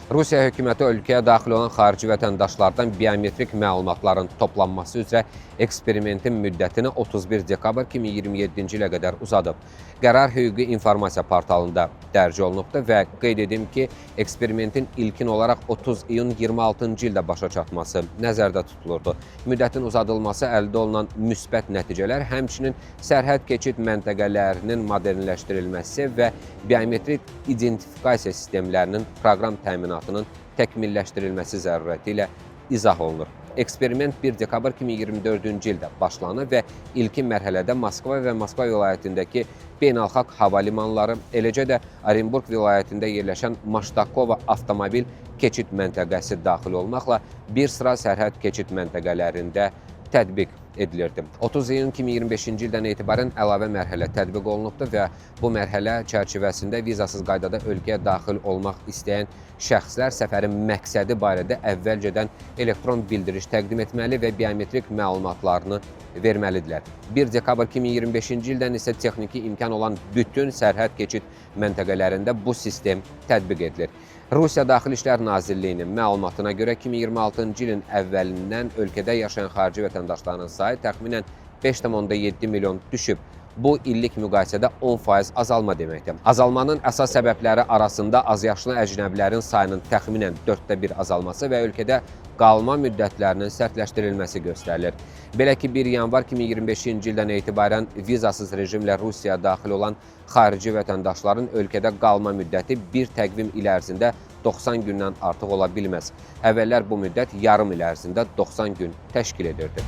Rusiya hökuməti ölkəyə daxil olan xarici vətəndaşlardan biometrik məlumatların toplanması üzrə eksperimentin müddətini 31 dekabr 2027-ci ilə qədər uzadıb. Qərar hüquqi informasiya portalında dərc olunubdur və qeyd edim ki, eksperimentin ilkin olaraq 30 iyun 26-cı ildə başa çatması nəzərdə tutulurdu. Müddətin uzadılması əldə olunan müsbət nəticələr, həmçinin sərhəd keçid məntəqələrinin modernləşdirilməsi və biometrik identifikasiya sistemlərinin proqram təminatının təkmilləşdirilməsi zərurəti ilə izah olunur. Eksperiment 1 dekabr 2024-cü ildə başlanıb və ilkin mərhələdə Moskva və Moskva vilayətindəki beynəlxalq hava limanları, eləcə də Orenburq vilayətində yerləşən Maştakova avtomobil keçid məntəqəsi daxil olmaqla bir sıra sərhəd keçid məntəqələrində tətbiq edilirdi. 30 iyun 2025-ci ildən etibarən əlavə mərhələ tətbiq olunubdur və bu mərhələ çərçivəsində vizasız qaydada ölkəyə daxil olmaq istəyən şəxslər səfərin məqsədi barədə əvvəlcədən elektron bildiriş təqdim etməli və biometrik məlumatlarını verməlidirlər. 1 dekabr 2025-ci ildən isə texniki imkan olan bütün sərhəd keçid məntəqələrində bu sistem tətbiq edilir. Rusiya Daxili İşlər Nazirliyinin məlumatına görə 2026-cı ilin əvvəlindən ölkədə yaşayan xarici vətəndaşların sayı təxminən 5,7 milyon düşüb. Bu, illik müqayisədə 10% azalma deməkdir. Azalmanın əsas səbəbləri arasında azyaşlı əcnəbilərin sayının təxminən 1/4 azalması və ölkədə qalma müddətlərinin sərtləşdirilməsi göstərilir. Belə ki, 1 yanvar 2025-ci ildən etibarən vizasız rejimlə Rusiyaya daxil olan xarici vətəndaşların ölkədə qalma müddəti bir təqvim il ərzində 90 gündən artıq ola bilməz. Əvvəllər bu müddət yarım il ərzində 90 gün təşkil edirdi.